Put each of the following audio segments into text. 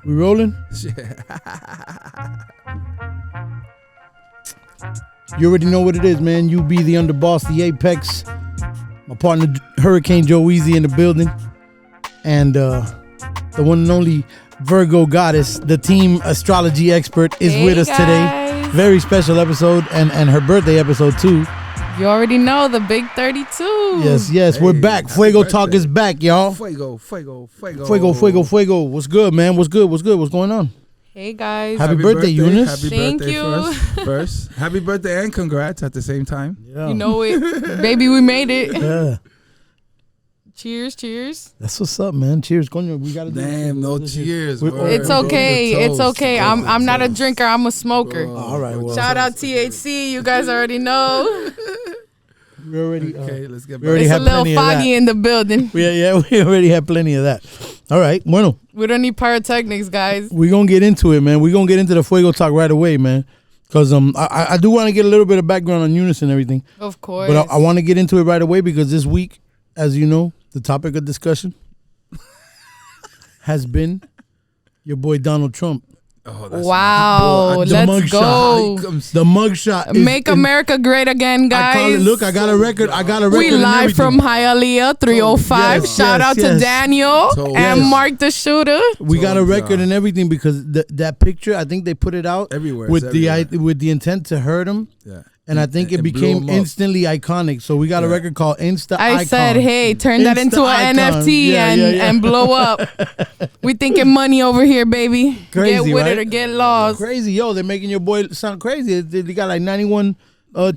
We rolling? You already know what it is, man. You be the underboss, the apex. My partner, Hurricane Joe Easy in the building. And the one and only Virgo Goddess, the team astrology expert, is with us today. Very special episode, and her birthday episode, too. You already know, the big 32. Yes, hey, we're back. Fuego Talk is back, y'all. Fuego. What's good, man? What's going on? Hey, guys. Happy birthday, Eunice. Happy Thank birthday you. First. Happy birthday and congrats at the same time. Yeah. You know it. Baby, we made it. Yeah. Cheers. That's what's up, man. Cheers. Coño, we gotta Damn, no cheers. It's okay. It's okay. I'm not a drinker. I'm a smoker. All right. Well, Shout out THC. You guys already know. We already okay, let's get we already It's a have little plenty of foggy that. in the building. We already have plenty of that. All right, bueno. We don't need pyrotechnics, guys. We're gonna get into it, man. We're gonna get into the Fuego Talk right away, man. Because I do want to get a little bit of background on Eunice and everything. Of course. But I want to get into it right away because this week, as you know, the topic of discussion has been your boy Donald Trump. Oh, that's wow, let's go. The mugshot. Make America great again, guys. I call it, look, I got a record. We live from Hialeah 305. Yes, Shout out to Daniel and Mark the shooter. We got a record and everything because that picture, I think they put it out everywhere with the intent to hurt him. Yeah. And I think it became instantly iconic. So we got a record called Insta Icon. I said, hey, turn that into an NFT and blow up. We thinking money over here, baby. Crazy, get with right? it or get lost. Crazy, yo. They're making your boy sound crazy. They got like 91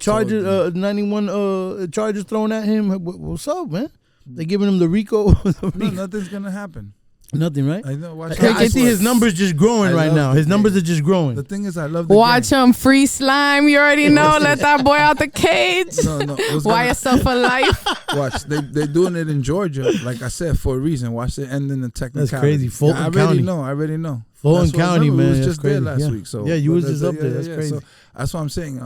charges thrown at him. What's up, man? They giving him the Rico. No, nothing's going to happen. Nothing, right? I know. I see his numbers just growing right now. His numbers are just growing. The thing is, I love the Watch game. him free slime. You already know. Let that boy out the cage. No. Why yourself for life? Watch. They're doing it in Georgia, like I said, for a reason. Watch it end in the technicality. That's crazy. Fulton County. I already know. Fulton County, man. We was That's just crazy. there last week. So yeah, you was just up there. That's crazy. So that's what I'm saying.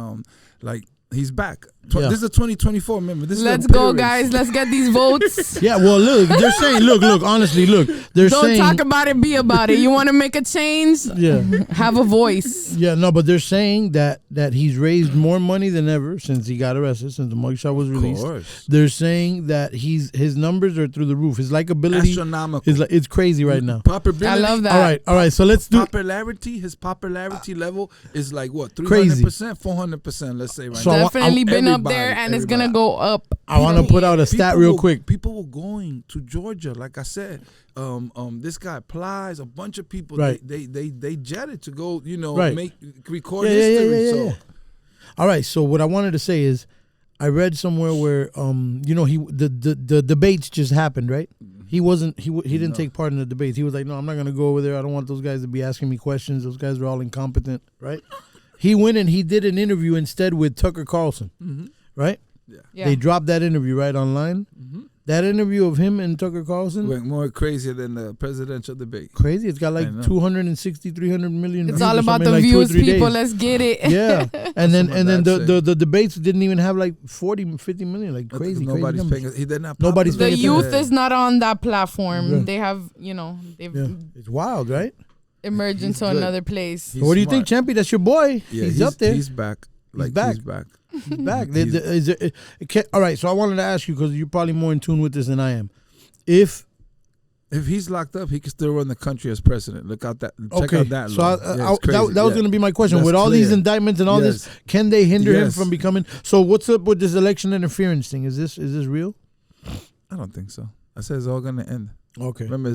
Like he's back. Yeah. This is 2024. Remember, this Let's is a go, race. guys. Let's get these votes. Yeah, well, look, they're saying, look, honestly, look, they're Don't saying. talk about it, be about it. You want to make a change? Yeah. Have a voice. Yeah, no, but they're saying that he's raised more money than ever since he got arrested, since the mugshot was released. Of course. They're saying that his numbers are through the roof. His likability, astronomical. it's crazy right now. Popularity. I love that. All right. So let's do. His popularity level is like what? 300%, 400%. Let's say right So now. Definitely been up there, and it's gonna go up. I want to put out a stat real quick. People were going to Georgia, like I said. This guy Plies, a bunch of people. Right. They jetted to go. Right. Record history. Yeah. So. All right. So what I wanted to say is, I read somewhere where the debates just happened, right? He didn't take part in the debates. He was like, no, I'm not gonna go over there. I don't want those guys to be asking me questions. Those guys are all incompetent, right? He went and he did an interview instead with Tucker Carlson, right? Yeah. They dropped that interview right online. That interview of him and Tucker Carlson went more crazier than the presidential debate. Crazy. It's got like 260, 300 million. It's views all or about something the like views, 2 or 3 people. days. Let's get it. Yeah, and then the debates didn't even have like 40, 50 million. Like crazy. Nobody's crazy paying. He did not. Nobody's The paying youth attention. is not on that platform. Yeah. They have, they've It's wild, right? emerged into good. another place. So what do you think, Champy? That's your boy. Yeah, he's up there. He's back. He's back. He's back. All right. So I wanted to ask you because you're probably more in tune with this than I am. If he's locked up, he can still run the country as president. Check out that. So law. that was going to be my question. That's with all clear. these indictments and all this, can they hinder him from becoming? So what's up with this election interference thing? Is this real? I don't think so. I said it's all going to end. Okay. Remember,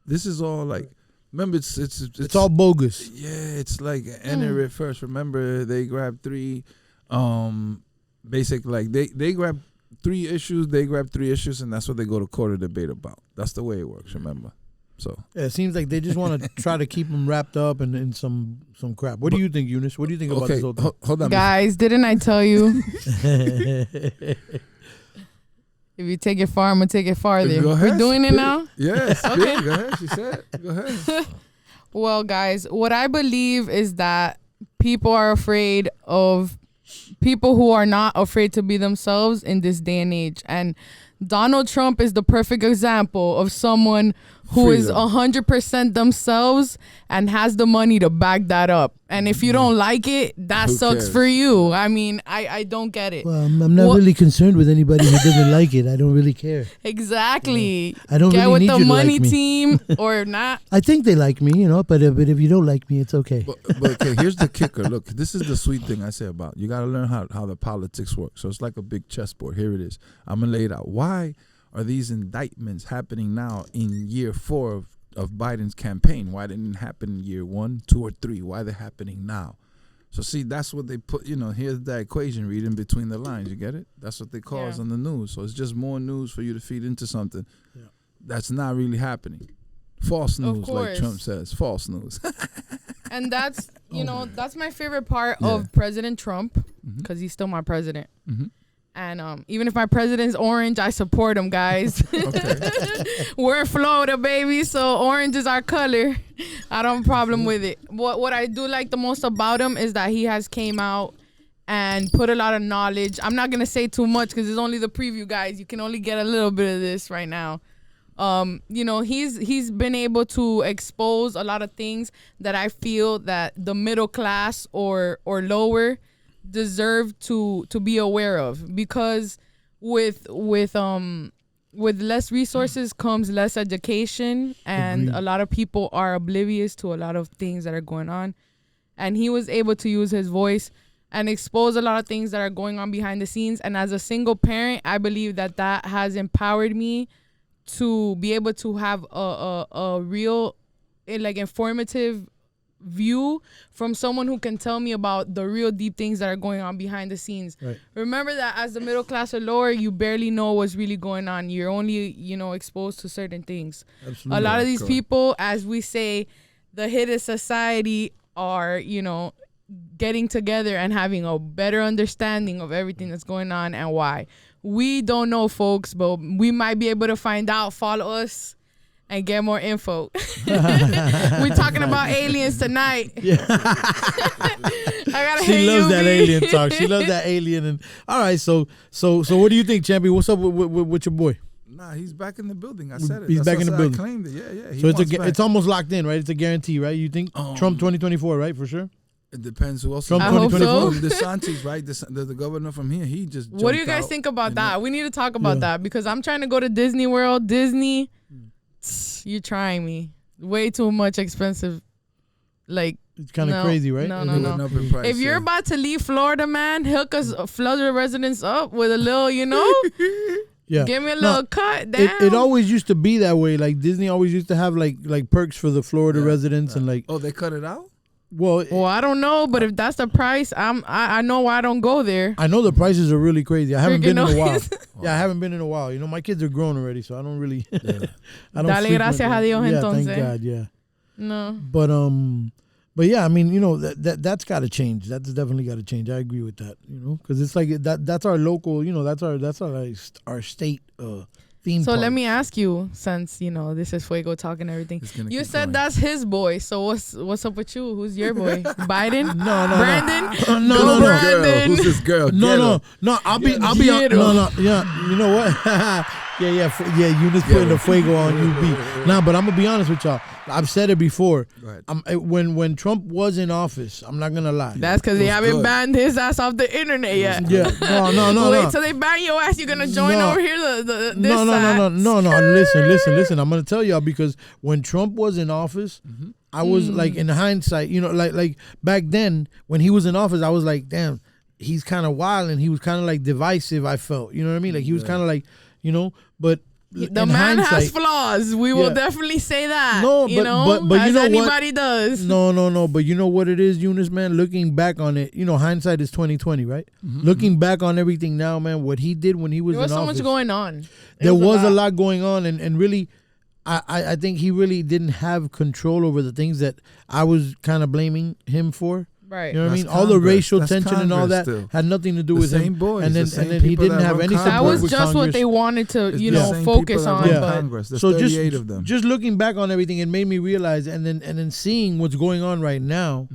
this is all like. Remember, it's all bogus. Yeah, it's like enter it first. Remember, they grabbed 3, basic like they grabbed 3 issues. They grab 3 issues, and that's what they go to court to debate about. That's the way it works. Remember, so yeah, it seems like they just want to try to keep them wrapped up in some crap. What do you think, Eunice? What do you think about this whole thing? Hold on, Guys, didn't I tell you? If you take it far, I'm going to take it farther. Go ahead, We're doing it now? Yes. Okay. Go ahead. She said. Go ahead. Well, guys, what I believe is that people are afraid of people who are not afraid to be themselves in this day and age. And Donald Trump is the perfect example of someone who is 100% themselves and has the money to back that up. And if you don't like it, that sucks for you. I mean, I don't get it. Well, I'm not really concerned with anybody who doesn't like it. I don't really care. Exactly. You know, I don't get really with need the you to money like me. team or not. I think they like me, you know, but if you don't like me, it's okay. But okay, here's the kicker. Look, this is the sweet thing I say about you got to learn how the politics work. So it's like a big chessboard. Here it is. I'm gonna lay it out. Why are these indictments happening now in year 4 of Biden's campaign? Why didn't it happen in year 1, 2, or 3? Why they're happening now? So see, that's what they put. You know, here's that equation. Reading between the lines. You get it? That's what they cause on the news. So it's just more news for you to feed into something that's not really happening. False news, like Trump says. False news. And that's, you know, that's my favorite part of President Trump, because he's still my president. And even if my president's orange, I support him, guys. We're in Florida, baby, so orange is our color. I don't have a problem with it. What I do like the most about him is that he has came out and put a lot of knowledge. I'm not going to say too much because it's only the preview, guys. You can only get a little bit of this right now. You know, he's been able to expose a lot of things that I feel that the middle class or lower deserve to be aware of, because with less resources comes less education, and a lot of people are oblivious to a lot of things that are going on. And he was able to use his voice and expose a lot of things that are going on behind the scenes. And as a single parent, I believe that has empowered me to be able to have a real, like, informative view from someone who can tell me about the real deep things that are going on behind the scenes. Right. Remember that as the middle class or lower, you barely know what's really going on. You're only, you know, exposed to certain things. Absolutely. A lot of these people, as we say, the hit of society are, you know, getting together and having a better understanding of everything that's going on and why. We don't know, folks, but we might be able to find out. Follow us and get more info. We're talking about aliens tonight. Yeah. She loves that alien talk. She loves that alien. And all right, so what do you think, Champion? What's up with your boy? Nah, he's back in the building. I said it. He's back in the building. I claimed it. Yeah. So it's almost locked in, right? It's a guarantee, right? You think Trump 2024, right? For sure. It depends who else. Trump 2024. DeSantis, right? The governor from here, he just. What do you guys think about that? We need to talk about that, because I'm trying to go to Disney World. Disney, you're trying me. Way too much expensive. Like, it's kind of crazy, right? No. If you're about to leave Florida, man, hook us Florida residents up with a little, you know. Yeah. Give me a little cut down. It always used to be that way. Like, Disney always used to have like perks for the Florida residents and like. Oh, they cut it out? Well, I don't know, but if that's the price, I know why I don't go there. I know the prices are really crazy. I haven't been in a while. Yeah, I haven't been in a while. You know, my kids are grown already, so I don't really. I don't. Dale gracias a Dios, entonces. Thank God. Yeah. No. But yeah, I mean, you know, that's got to change. That's definitely got to change. I agree with that. You know, because it's like that's our local. You know, that's our state. Theme so park. Let me ask you, since you know this is Fuego Talk and everything. You said that's his boy. So what's up with you? Who's your boy? Biden? No. Brandon? No. Brandon. Who's this girl? No. I'll be no. Yeah, you know what? yeah. Eunice putting the Fuego on UB. Nah, but I'm gonna be honest with y'all. I've said it before. When Trump was in office, I'm not gonna lie. That's because they haven't banned his ass off the internet yet. Yeah. No. Wait till they ban your ass. You're gonna join over here. No. Listen. I'm gonna tell y'all, because when Trump was in office, I was like, in hindsight, you know, like back then when he was in office, I was like, damn, he's kind of wild and he was kind of like divisive. I felt, you know what I mean? Like he was kind of like, you know, but. The man has flaws. We will definitely say that. No, you know, but as you know anybody what? does. No. But you know what it is, Eunice, man. Looking back on it, you know, hindsight is 20/20, right? Looking back on everything now, man, what he did when he was in office. There was so much going on. There was a lot going on, and really, I think he really didn't have control over the things that I was kind of blaming him for. Right. You know what I mean? All the racial tension and all that had nothing to do with him. Boys, and then he didn't have any support. That was just Congress. what they wanted to, you know, focus on. Congress. There's 38 of them. Just looking back on everything, it made me realize, and then seeing what's going on right now,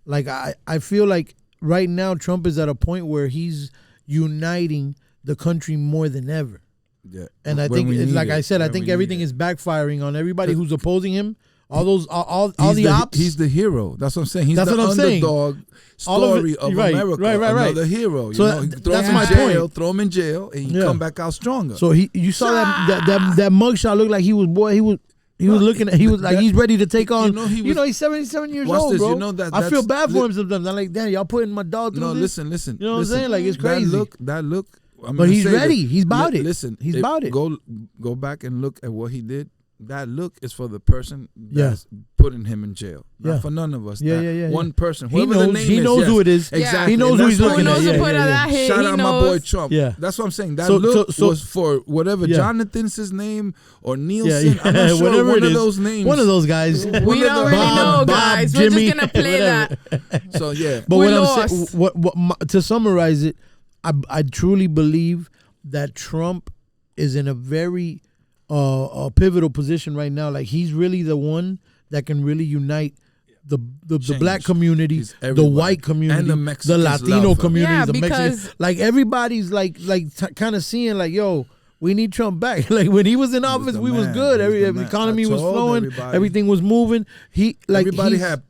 like I feel like right now Trump is at a point where he's uniting the country more than ever. Yeah. And I think, like I said, I think everything is backfiring on everybody who's opposing him. All those, all the ops. He's the hero. That's what I'm saying. He's That's the what I'm saying. underdog story of America. Right. Another hero. So Throw him in jail, and you come back out stronger. So you saw that mugshot looked like he was looking at, he was like, he's ready to take on. He's 77 years old, bro. I feel bad for him sometimes. I'm like, damn, y'all putting my dog through this. Listen. You know what I'm saying? Like, it's crazy. That look. But he's ready. He's about it. Listen, he's about it. Go back and look at what he did. That look is for the person that's putting him in jail. Not for none of us. One person. He knows who it is. Exactly. He knows who he's looking at. Shout out my boy Trump. Yeah. That's what I'm saying. That look was for whatever Jonathan's his name or Nielsen. I'm not sure. Whatever one it of is. those names. One of those guys. We don't really know, guys. We're just gonna play that. So yeah. But what I'm saying, to summarize it, I truly believe that Trump is in a very a pivotal position right now. Like, he's really the one that can really unite the black community, the white community, and the Latino community, the Mexicans. Like, everybody's like kind of seeing like, yo, we need Trump back. Like, when he was in office, we was good. The economy was flowing, everything was moving. Everybody had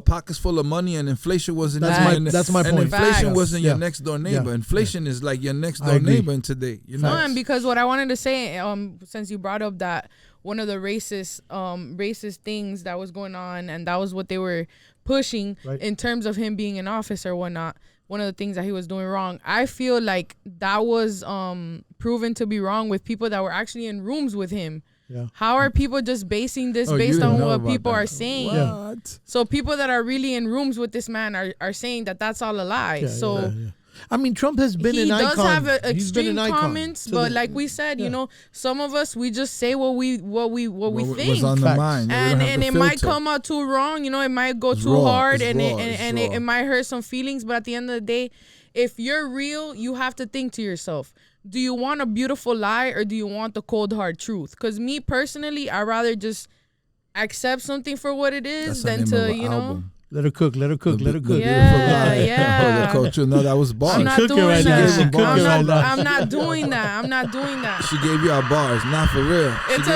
pockets full of money, and inflation wasn't. That's my point. And inflation wasn't your next door neighbor. Inflation is like your next door neighbor in today. And because what I wanted to say, since you brought up that one of the racist things that was going on, and that was what they were pushing in terms of him being in office or whatnot. One of the things that he was doing wrong, I feel like that was proven to be wrong with people that were actually in rooms with him. Yeah. How are people just basing this based on what people are saying? What? So people that are really in rooms with this man are saying that that's all a lie. I mean, Trump has been an icon. He does have extreme comments, but like we said, some of us, we just say what we think. Was on the mind. And it might come out too wrong. It might go too hard, and it might hurt some feelings. But at the end of the day, if you're real, you have to think to yourself, do you want a beautiful lie or do you want the cold hard truth? Because me personally, I'd rather just accept something for what it is than to, album. Let her cook. Yeah. No, that was bars. I'm not doing that. I'm not doing that. She gave you our bars, not for real. It's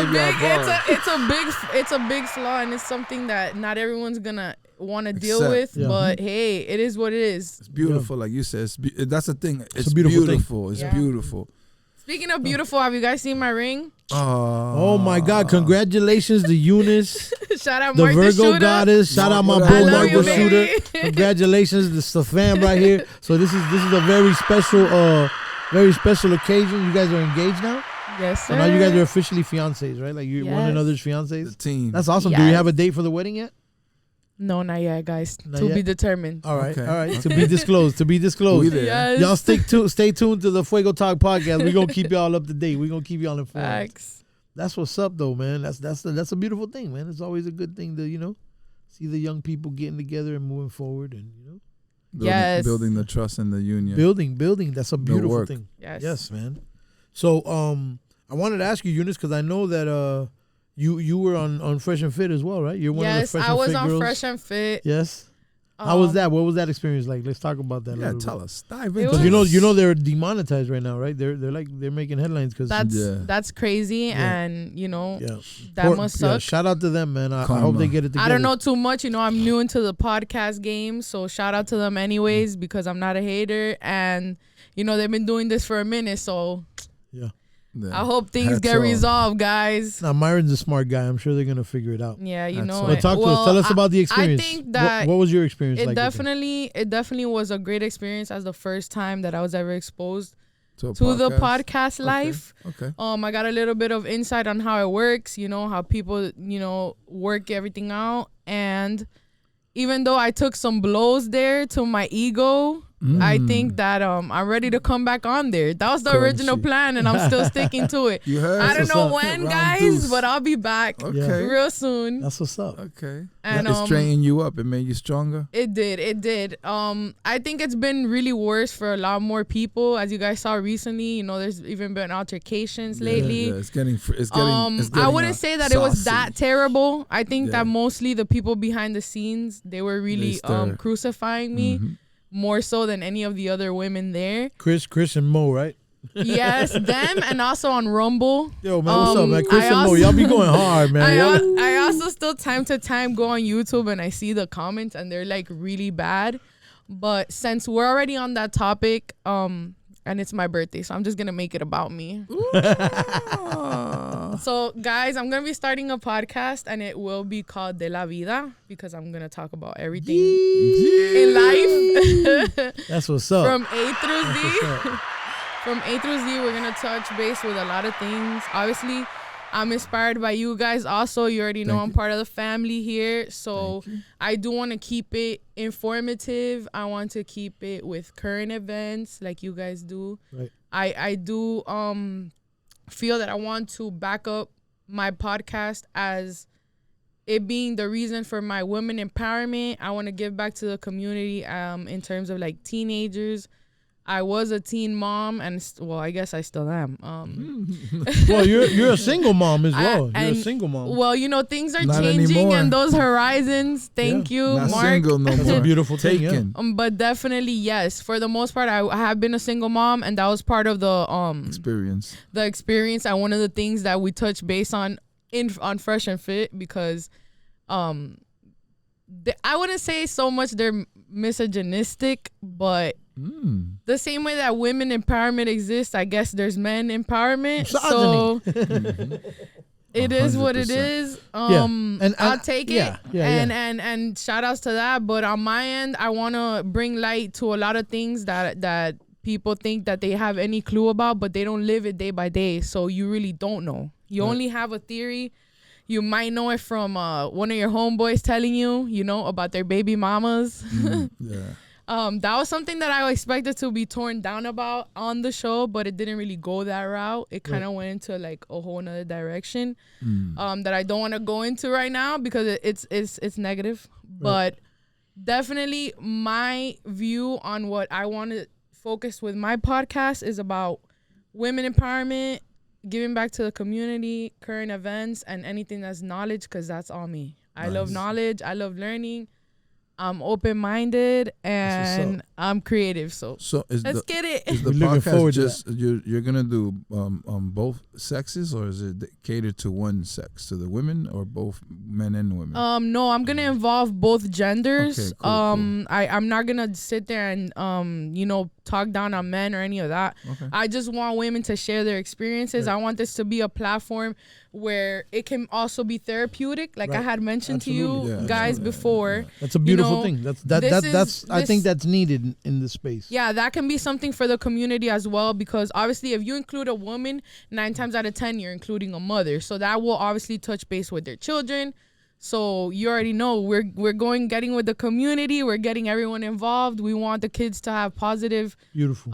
a big flaw, and it's something that not everyone's gonna want to deal with. But hey, it is what it is. It's beautiful, like you said. That's the thing. It's a beautiful beautiful. It's beautiful. Speaking of beautiful, have you guys seen my ring? Oh my God! Congratulations to Eunice, shout out the Mark Virgo the Goddess. Shout out my boy Mark the Shooter. Congratulations, this is the fam right here. So this is a very special occasion. You guys are engaged now. Yes, sir. So now you guys are officially fiancés, right? Like you're one another's fiancés. The team. That's awesome. Yes. Do you have a date for the wedding yet? No, not yet, guys. Be determined. All right. To be disclosed. Yes. Y'all stay tuned to the Fuego Talk podcast. We're gonna keep y'all up to date. We're gonna keep y'all informed. Facts. That's what's up, though, man. That's a beautiful thing, man. It's always a good thing to see the young people getting together and moving forward, and building the trust and the union. Building. That's a beautiful thing. Yes, man. So I wanted to ask you, Eunice, because I know that You were on Fresh and Fit as well, right? You're one of the Fresh and Fit girls. Yes, I was on Fresh and Fit. Yes. How was that? What was that experience like? Let's talk about that. Yeah, tell us. Dive into it. You know they're demonetized right now, right? They're making headlines because that's crazy, and that must suck. Shout out to them, man. I hope they get it together. I don't know too much. I'm new into the podcast game, so shout out to them anyways because I'm not a hater, and they've been doing this for a minute, so yeah. I hope things get resolved, guys. Now, Myron's a smart guy. I'm sure they're going to figure it out. Yeah, But talk to us. Tell us about the experience. I think that what was your experience like? It definitely was a great experience as the first time that I was ever exposed to the podcast life. Okay. I got a little bit of insight on how it works, how people, work everything out. And even though I took some blows there to my ego, I think that I'm ready to come back on there. That was the original plan, and I'm still sticking to it. You heard? I don't know when, guys, but I'll be back real soon. That's what's up. Okay. And it straightened you up. It made you stronger. It did. I think it's been really worse for a lot more people, as you guys saw recently. There's even been altercations lately. Yeah, it's getting I wouldn't say that saucy. It was that terrible. I think that mostly the people behind the scenes, they were really crucifying me. Mm-hmm. More so than any of the other women there. Chris and Mo, right? Yes, them, and also on Rumble. Yo, man, what's up, man? Chris and Mo, y'all be going hard, man. I also still time to time go on YouTube and I see the comments and they're like really bad. But since we're already on that topic, and it's my birthday, so I'm just gonna make it about me. So, guys, I'm gonna be starting a podcast, and it will be called De La Vida because I'm gonna talk about everything in life. That's what's up. From A through Z. From A through Z, we're gonna touch base with a lot of things. Obviously, I'm inspired by you guys. Also, you already know I'm part of the family here, so I do want to keep it informative. I want to keep it with current events, like you guys do. Right. I do feel that I want to back up my podcast as it being the reason for my women empowerment. I want to give back to the community in terms of like teenagers. I was a teen mom, and well, I guess I still am. Well, you're a single mom as well. You're a single mom. Well, you know, things are Not changing anymore. in those horizons. Thank you, Not Mark. single no That's more. a beautiful thing. Taken. But definitely, yes. For the most part, I have been a single mom, and that was part of the Experience. the experience, and one of the things that we touch base on Fresh and Fit, because I wouldn't say so much they're misogynistic, but the same way that women empowerment exists, I guess there's men empowerment. So it is what it is. And I'll take it. Yeah. And shout outs to that. But on my end, I want to bring light to a lot of things that people think that they have any clue about, but they don't live it day by day. So you really don't know. You only have a theory. You might know it from one of your homeboys telling you, about their baby mamas. That was something that I expected to be torn down about on the show, but it didn't really go that route. It kind of went into like a whole nother direction that I don't want to go into right now because it's negative. But definitely my view on what I want to focus with my podcast is about women empowerment, giving back to the community, current events, and anything that's knowledge, because that's all me. I love knowledge. I love learning. I'm open-minded and I'm creative. So let's get it. Is the podcast just you're gonna do both sexes, or is it catered to one sex, to the women, or both men and women? No, I'm gonna involve both genders. Okay, cool. I'm not gonna sit there and talk down on men or any of that. Okay. I just want women to share their experiences. I want this to be a platform where it can also be therapeutic, like I had mentioned to you guys before. That's a beautiful thing. I think that's needed in this space. Yeah, that can be something for the community as well, because obviously if you include a woman, 9 times out of 10 you're including a mother, so that will obviously touch base with their children. So you already know we're getting with the community. We're getting everyone involved. We want the kids to have positive, beautiful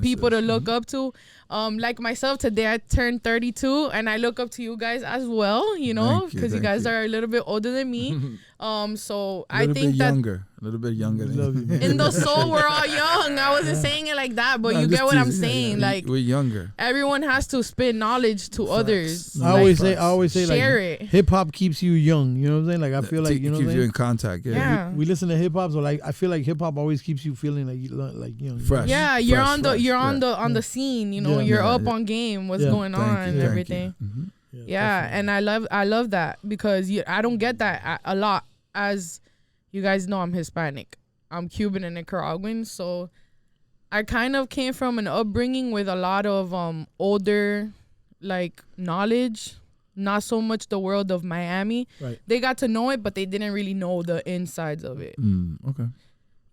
people to look up to. Like myself, today I turned 32, and I look up to you guys as well. Because you guys are a little bit older than me. So I think that a little bit younger than you. In the soul, we're all young. I wasn't saying it like that, but you get what I'm saying. Like, we're younger. Everyone has to spit knowledge to others. I always say share like, it. hip hop keeps you young. You know what I'm saying? Like, I feel like keeps you in contact. Yeah. We listen to hip hop, so like I feel like hip hop always keeps you feeling like young, fresh. Yeah, you're on the scene. You're up on game. What's going on and everything. Yeah, and I love that, because I don't get that a lot. As you guys know, I'm Hispanic. I'm Cuban and Nicaraguan, so I kind of came from an upbringing with a lot of older like knowledge, not so much the world of Miami. Right. They got to know it, but they didn't really know the insides of it. Okay.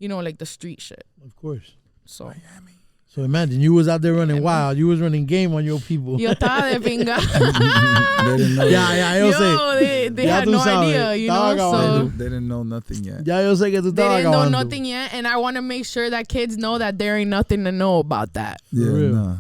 Like the street shit. Of course. So Miami. So imagine you was out there running wild. You was running game on your people. Yo estaba de pinga. They didn't know. They had no idea, so they didn't know nothing yet. Ya yo sé que tú they estabas didn't know acabando. nothing yet, and I want to make sure that kids know that there ain't nothing to know about that. Yeah, real. nah.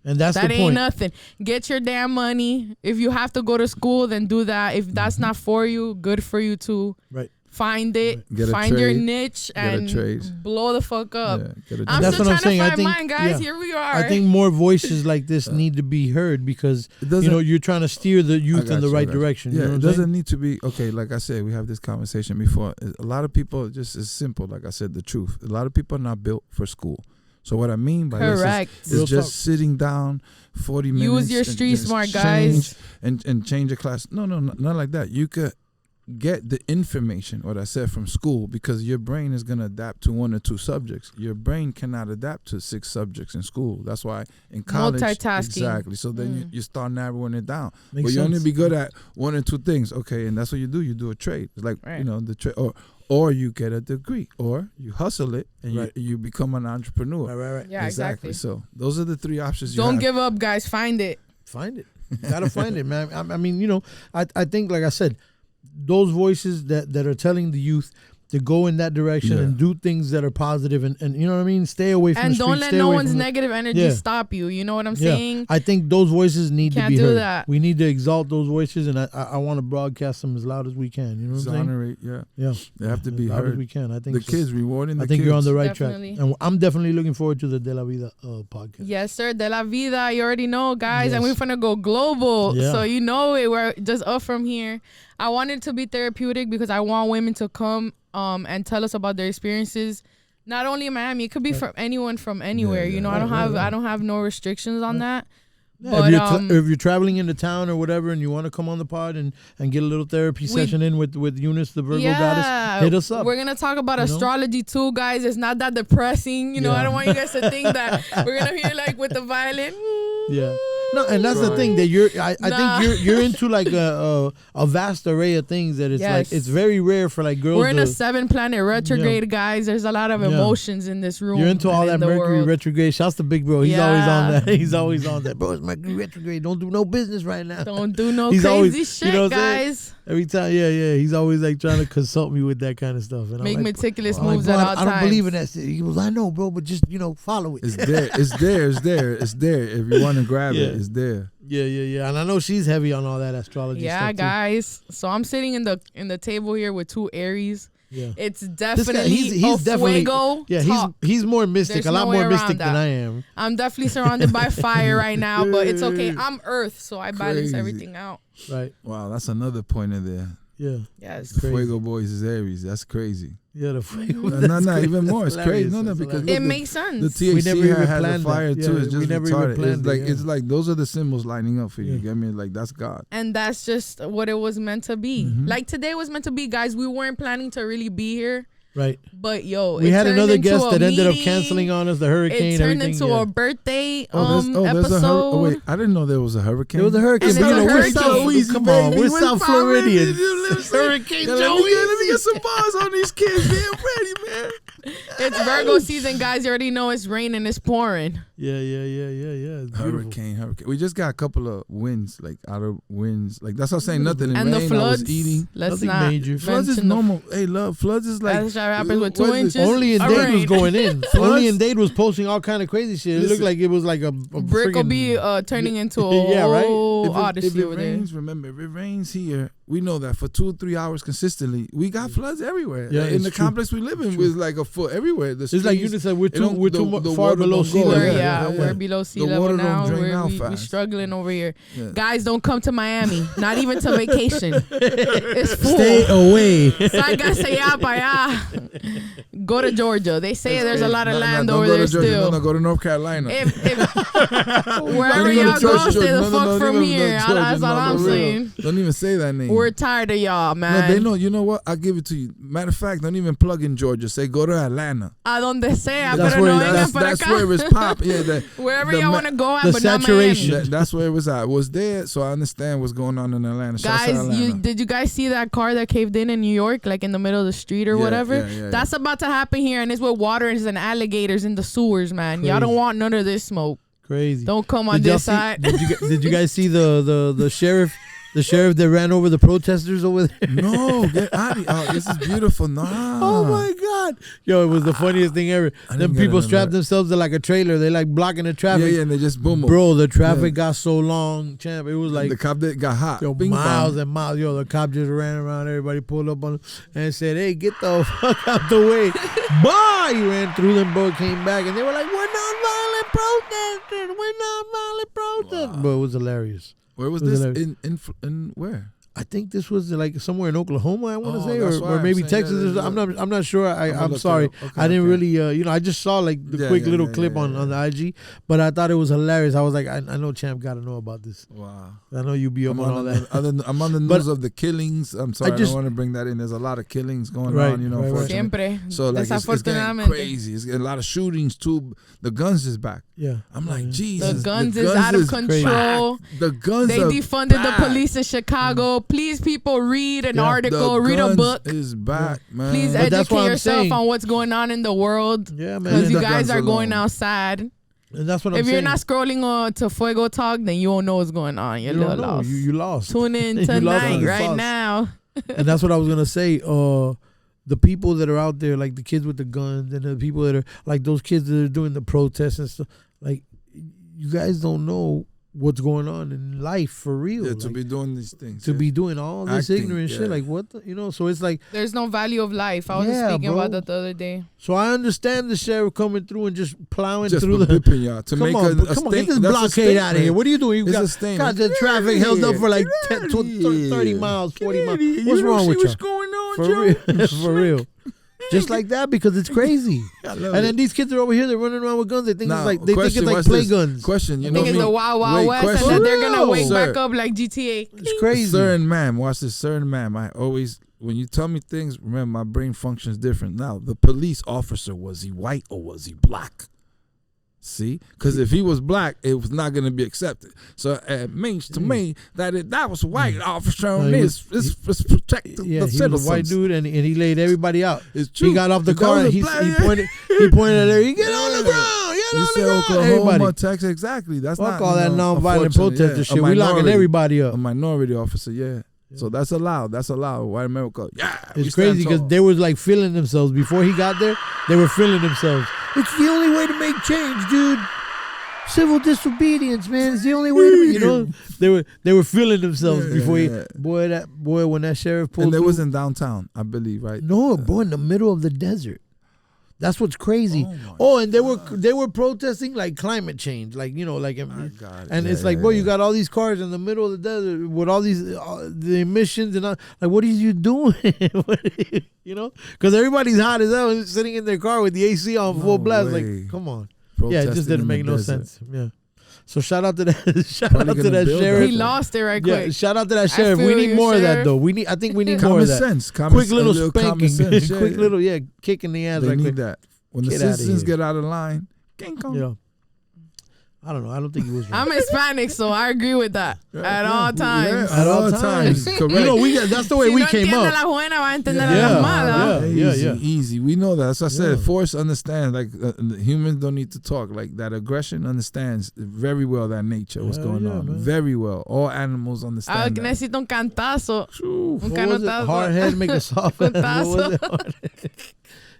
And that's That the ain't point. nothing. Get your damn money. If you have to go to school, then do that. If that's not for you, good for you too. Right. Find it. Get a Find your trade. niche Get a and trade. blow the fuck up. Yeah, I'm That's still what I'm trying saying. to I find think- mine, guys. yeah. Here we are. I think more voices like this need to be heard, because you're trying to steer the youth in the right direction. Yeah, you know it what I'm doesn't need to be okay. Like I said, we have this conversation before. A lot of people, just as simple, like I said, the truth. A lot of people are not built for school, So what I mean by Correct. this is just sitting down 40 minutes. Use your street smart, guys. And change a class. No, not like that. You could get the information, what I said, from school, because your brain is going to adapt to 1 or 2 subjects. Your brain cannot adapt to 6 subjects in school. That's why in college, multitasking. Exactly. So then you start narrowing it down. Makes but you sense. only be good at 1 or 2 things. Okay, and that's what you do. You do a trade. It's like, Right. you know, the trade, or you get a degree, or you hustle it and Right. you become an entrepreneur. Right. Yeah, exactly. So those are the 3 options. Don't you have. give up, guys. Find it. Find it. You gotta find it, man. I mean, you know, I think, like I said, those voices that are telling the youth to go in that direction and do things that are positive and you know what I mean? Stay away from And the street, don't let stay no away one's from negative energy stop you. You know what I'm saying? I think those voices need Can't to be do heard. that. We need to exalt those voices, and I want to broadcast them as loud as we can. You know what I'm saying? Exonerate, Yeah. They have to be as loud as heard. we can. I think The kids, rewarding the I think kids. you're on the right Definitely. track, and I'm definitely looking forward to the De La Vida podcast. Yes, sir. De la vida. You already know, guys. And Yes. we're finna go global. Yeah. So you know it. We're just up from here. I want it to be therapeutic because I want women to come and tell us about their experiences. Not only in Miami, it could be from anyone from anywhere. Yeah, You know, yeah. I don't have no restrictions on that. Yeah, But if you're traveling into town or whatever, and you want to come on the pod and get a little therapy session in with Eunice the Virgo Goddess, hit us up. We're gonna talk about You know? astrology too, guys. It's not that depressing. You know, Yeah. I don't want you guys to think that we're gonna hear like with the violin. Yeah. No, and that's the thing that I Nah. think you're into like a vast array of things that it's like Yes. it's very rare for like girls. We're in a to, 7-planet retrograde, guys. There's a lot of emotions in this room. you're into all and that in the Mercury world. retrograde. Shouts to Big Bro. He's always on Yeah. that. He's always on that. Bro, it's Mercury retrograde. Don't do no business right now. Don't do no He's crazy always- shit, you know what I'm saying? guys. Every time, yeah. He's always like trying to consult me with that kind of stuff. And I'm Make like, meticulous I'm like, moves bro, at all I don't times. believe in that shit. He goes, I know, bro, but just follow it. It's there. It's there. If you want to grab Yeah. it, it's there. Yeah. And I know she's heavy on all that astrology Yeah, stuff too. guys. So I'm sitting in the table here with 2 Aries. Yeah. It's This definitely guy, he's a definitely Fuego Talk. he's more mystic, There's a lot no way more mystic around than that. I am. I'm definitely surrounded by fire right now, but it's okay. I'm Earth, so I balance Crazy. everything out. Right. Wow, that's another pointer there. Yeah. Yes. Crazy. Fuego Boys is Aries. That's crazy. Yeah, the Fuego. No, even more. It's crazy. No, That's because hilarious. It look, makes sense. the THC We never even has a planned fire that. too. Yeah, It's we just never even retarded. planned It's like it, yeah. it's like those are the symbols lining up for you. Yeah. You get me? Like that's God. And that's just what it was meant to be. Mm-hmm. Like today was meant to be, guys. We weren't planning to really be here, Right. but yo, We it had turned another into guest a that ended up meeting. canceling on us, the hurricane, It turned everything. into yeah. a birthday There's a episode. wait, I didn't know there was a hurricane. There was a hurricane. And but, it's a we're hurricane. South, Easy, come on, baby. we're We're South fine, Floridians. baby. Hurricane Let Joey. me get some bars on these kids. Being ready, man. It's Virgo season, guys. You already know it's raining, it's pouring. Yeah. It's beautiful. Hurricane. We just got a couple of winds, like outer winds. Like that's what I'm saying. Nothing in And rain. the floods. I was eating. Let's Nothing not major. Floods is mention the normal. Hey, love. Floods is like. That's what happens with 2 what is it? inches. Only in All Dade was right. going in. Only in Dade was posting all kind of crazy shit. It looked Listen. like it was like a Brick will friggin- be turning into a Yeah, right? whole If it odyssey over there. rains, remember, if it rains here, we know that for 2 or 3 hours consistently, we got floods everywhere. Yeah, in it's the true. complex we live in, with like a foot everywhere. The It's like streets- you just said, we're it don't- too the far water below don't sea go. level. Yeah, yeah. we're below sea The level water don't now. drain out We fast. struggling over here. Yeah. Guys, don't come to Miami. Not even to vacation. It's full. Stay away. Saga se ya pa allá. Go to Georgia. They say there's a lot of land don't over go there to Georgia. still. No, go to North Carolina. If wherever Don't even y'all go to go, church, stay the no, fuck don't from even here. go to church, That's all no, I'm for real. saying. Don't even say that name. We're tired of y'all, no, man. they know. You know what? I'll give it to you. Matter of fact, don't even plug in Georgia. Say go to Atlanta. A donde sea, That's pero where- no vengan para That's acá. where it's pop. Yeah, Wherever the y'all ma- want to go at, the but not saturation. Miami. that's where it was at. It was there, so I understand what's going on in Atlanta. Shouts to Guys, Atlanta. did you guys see that car that caved in New York, like in the middle of the street or Yeah, whatever? yeah. That's about to happen here, and it's with waters and alligators in the sewers, man. Y'all don't Crazy. want none of this smoke. Crazy. Don't come on Did y'all this see- side. Did you guys see the sheriff? The sheriff that ran over the protesters over there. No, get out of here. Oh, this is beautiful. No. Oh my God. Yo, it was the funniest thing ever. I Them didn't get people it, strapped man. themselves to like a trailer. They like blocking the traffic. Yeah, and they just boom. Bro, the traffic Yeah. got so long, champ. It was like the cop that got hot. yo, Bing miles bong. and miles. Yo, the cop just ran around. Everybody pulled up on him and said, "Hey, get the fuck out the way!" Bye. He ran through them, bro. Came back and they were like, "We're not violent protesters. We're not violent protesters." Bro, it was hilarious. Where was It was this? hilarious. In where? I think this was like somewhere in Oklahoma, I want to say, that's why or I'm maybe saying, Texas. yeah, I'm not sure. I'm look sorry. it up. I didn't Okay. really, I just saw like the quick little clip on the IG, but I thought it was hilarious. I was like, I know Champ got to know about this. Wow. I know you be up on all that. I'm on the news of the killings. I'm sorry, I don't want to bring that in. There's a lot of killings going on, unfortunately. Siempre. So like it's getting crazy. It's getting a lot of shootings too. The guns is back. Yeah. I'm like, Jesus. The guns is out of control. The guns They defunded the police in Chicago. Please, people, read an article, read a book. Is back, man. Please educate yourself on what's going on in the world. Yeah, man. Because you guys are going outside. And that's what I'm saying. If you're not scrolling on to Fuego Talk, then you won't know what's going on. You're a little lost. You lost. Tune in tonight, right now. And that's what I was gonna say. The people that are out there, like the kids with the guns, and the people that are like those kids that are doing the protests and stuff, like you guys don't know what's going on in life for real. Yeah, to be doing these things. To be doing all this ignorant shit. Like what the, so it's like there's no value of life. I was speaking about that the other day. So I understand the sheriff coming through and just plowing just through the y'all to come on, get this blockade out of here. What are you doing? You got the traffic held up for like 10, 30 miles, 40 miles. What's wrong with you? What's going on, Joe? For real. Just like that, because it's crazy. And then these kids are over here, they're running around with guns. They think it's like play guns. Question, you know, think it's the Wild West, and that they're gonna wake back up like GTA. It's crazy. Sir and ma'am, watch this. Sir and ma'am, I always, when you tell me things, remember my brain functions different. Now, the police officer, was he white or was he black? See, because if he was black, it was not going to be accepted. So it means to me that that was a white officer on this protect the citizens. He was a white dude, and he laid everybody out. It's true. He got off the car. And he pointed at everybody. Get on the ground. Get on the ground. Oklahoma, Texas, exactly. That's fuck not all that nonviolent protester shit. We locking everybody up. A minority officer, yeah. So that's allowed. That's allowed. White America, it's crazy because they were like feeling themselves before he got there. They were feeling themselves. It's the only way to make change, dude. Civil disobedience, man. It's the only way to make, they were feeling themselves before he boy when that sheriff pulled. And they was in downtown, I believe, right? No, boy, in the middle of the desert. That's what's crazy. And they were protesting like climate change, like and it's like, boy, you got all these cars in the middle of the desert with all these the emissions and all, like, what are you doing? Because everybody's hot as hell and sitting in their car with the AC on full blast. Like, come on, it just didn't make no sense. Yeah. So shout out to that. Shout out to that sheriff. He lost it right quick. Yeah, shout out to that sheriff. We need more of that though. I think we need more of that. Quick little spanking. Quick little kick in the ass. They need that. When the citizens get out of line, yeah. I don't know. I don't think he was right. I'm Hispanic, so I agree with that at all times. At all times. Correct. That's the way we came up. Easy. We know that. As I said, force understands. Like humans don't need to talk. Like that aggression understands very well that nature, what's going on. Man. Very well. All animals understand. Necesito un cantazo. Un canotazo. Hard head make a soft head.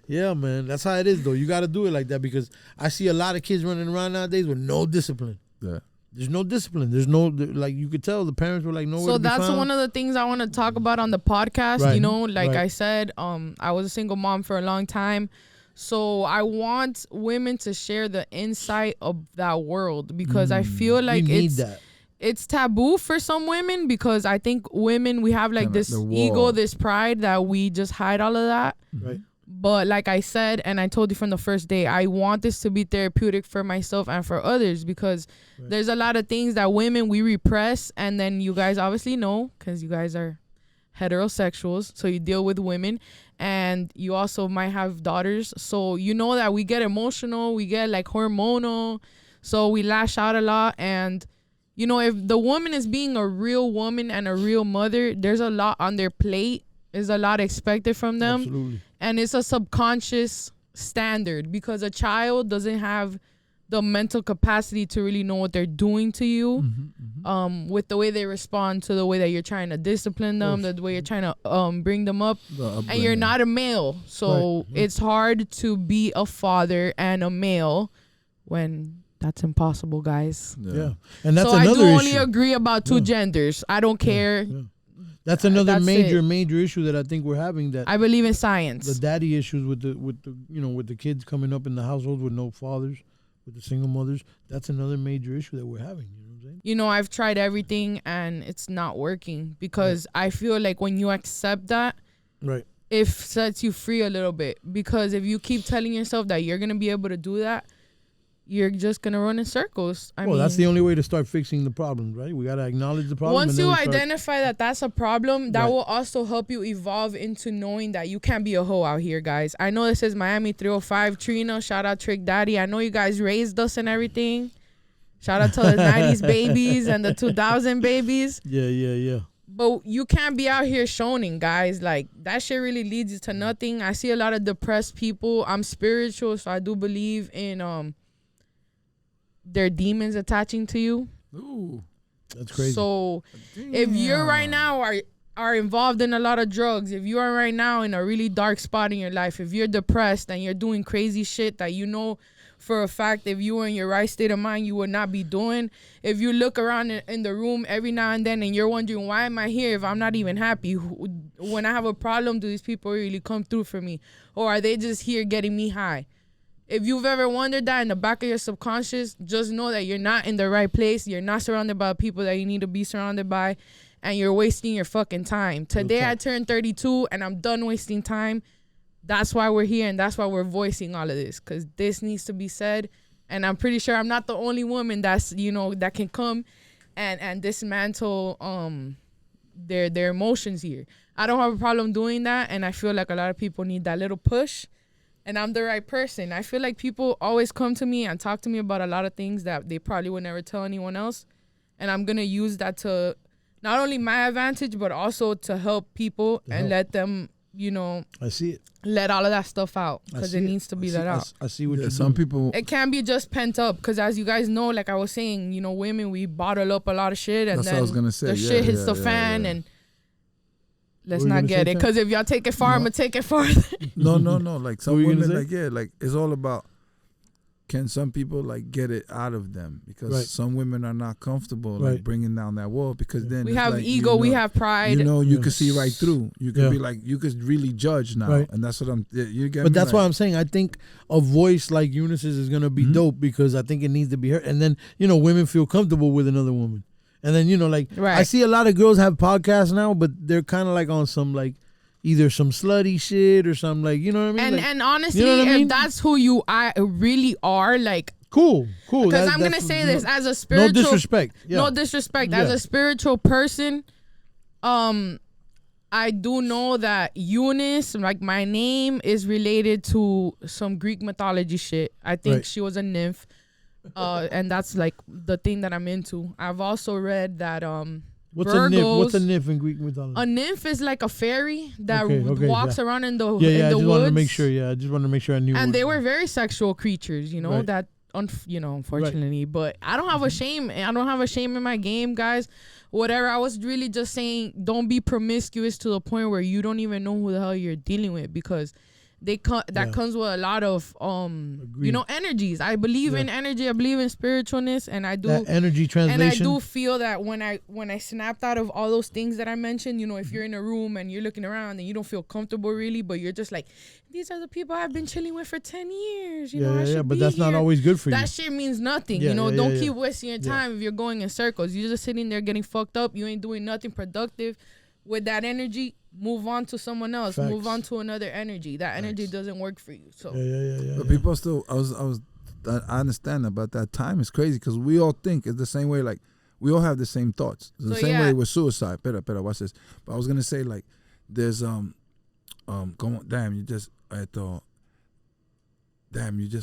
Yeah, man. That's how it is, though. You got to do it like that because I see a lot of kids running around nowadays with no discipline. Yeah. There's no discipline. There's no, like, you could tell the parents were like, nowhere so to be that's found. One of the things I want to talk about on the podcast. Right. You know, like I said, I was a single mom for a long time. So I want women to share the insight of that world because I feel like it's taboo for some women because I think women, we have like this ego, this pride that we just hide all of that. Right. But like I said, and I told you from the first day, I want this to be therapeutic for myself and for others because there's a lot of things that women, we repress. And then you guys obviously know because you guys are heterosexuals. So you deal with women and you also might have daughters. So you know that we get emotional, we get like hormonal. So we lash out a lot. And, you know, if the woman is being a real woman and a real mother, there's a lot on their plate. There's a lot expected from them. Absolutely. And it's a subconscious standard because a child doesn't have the mental capacity to really know what they're doing to you with the way they respond to the way that you're trying to discipline them, the way you're trying to bring them up. And you're not a male. So it's hard to be a father and a male when that's impossible, guys. Yeah. And that's so another issue. I do only agree about two genders. I don't care. Yeah. That's another major issue that I think we're having. That I believe in science. The daddy issues with the kids coming up in the household with no fathers, with the single mothers. That's another major issue that we're having. You know what I'm you know, I've tried everything and it's not working because I feel like when you accept that, right, it sets you free a little bit. Because if you keep telling yourself that you're gonna be able to do that, you're just gonna run in circles. I mean, that's the only way to start fixing the problem, right? We gotta acknowledge the problem. Once you identify that that's a problem, that will also help you evolve into knowing that you can't be a hoe out here, guys. I know this is Miami 305 Trina. Shout out Trick Daddy. I know you guys raised us and everything. Shout out to the 90s babies and the 2000 babies. Yeah. But you can't be out here shoning, guys. Like, that shit really leads you to nothing. I see a lot of depressed people. I'm spiritual, so I do believe in their demons attaching to you. Ooh, that's crazy. So if you're right now are involved in a lot of drugs, if you are right now in a really dark spot in your life, if you're depressed and you're doing crazy shit that you know for a fact if you were in your right state of mind you would not be doing, if you look around in the room every now and then and you're wondering, why am I here if I'm not even happy? When I have a problem, do these people really come through for me, or are they just here getting me high? If you've ever wondered that in the back of your subconscious, just know that you're not in the right place. You're not surrounded by people that you need to be surrounded by, and you're wasting your fucking time. Today I turned 32 and I'm done wasting time. That's why we're here, and that's why we're voicing all of this, because this needs to be said. And I'm pretty sure I'm not the only woman that's, you know, that can come and dismantle their emotions here. I don't have a problem doing that, and I feel like a lot of people need that little push. And I'm the right person. I feel like people always come to me and talk to me about a lot of things that they probably would never tell anyone else. And I'm going to use that to not only my advantage, but also to help people and let them, you know, I see it. Let all of that stuff out, because it needs to be let out. I see what you're some doing. people. It can't be just pent up, because as you guys know, like I was saying, you know, women, we bottle up a lot of shit, and That's then what I was gonna say. the shit hits the fan and... Let's not get it, because if y'all take it far, I'm going to take it farther. No. Like some women, like it's all about, can some people like get it out of them? Because some women are not comfortable like bringing down that wall, because then we have like, ego, you know, we have pride. You know, you can see right through. You can be like, you could really judge now, and that's what I'm. You get. But that's why I'm saying I think a voice like Eunice's is gonna be dope, because I think it needs to be heard, and then you know women feel comfortable with another woman. And then, you know, like, I see a lot of girls have podcasts now, but they're kind of like on some, like, either some slutty shit or some, like, you know what I mean? And honestly, you know what I mean? If that's who you really are, like... Cool. Because I'm going to say this, as a spiritual... No disrespect. Yeah. No disrespect. As a spiritual person, I do know that Eunice, like, my name is related to some Greek mythology shit. I think she was a nymph. And that's like the thing that I'm into. I've also read that What's Virgos, What's a nymph in Greek mythology? A nymph is like a fairy that walks around in the I woods. just wanted to make sure. I just wanted to make sure I knew. And they were very sexual creatures, you know, that unfortunately. But I don't have a shame. I don't have a shame in my game, guys. Whatever. I was really just saying, don't be promiscuous to the point where you don't even know who the hell you're dealing with, because that comes with a lot of you know, energies. I believe in energy. I believe in spiritualness, and I do that energy translation. And I do feel that when I snapped out of all those things that I mentioned, you know, if you're in a room and you're looking around and you don't feel comfortable really, but you're just like, these are the people I've been chilling with for 10 years. You know, I should but be that's here. not always good for you. That shit means nothing. You know, don't keep wasting your time if you're going in circles. You're just sitting there getting fucked up. You ain't doing nothing productive with that energy. Move on to someone else. Facts. Move on to another energy. That energy doesn't work for you. So But people still, I understand about that time. It's crazy, because we all think it's the same way. Like, we all have the same thoughts. It's the same way with suicide. Better watch this. But I was gonna say, like, there's come on, damn, you just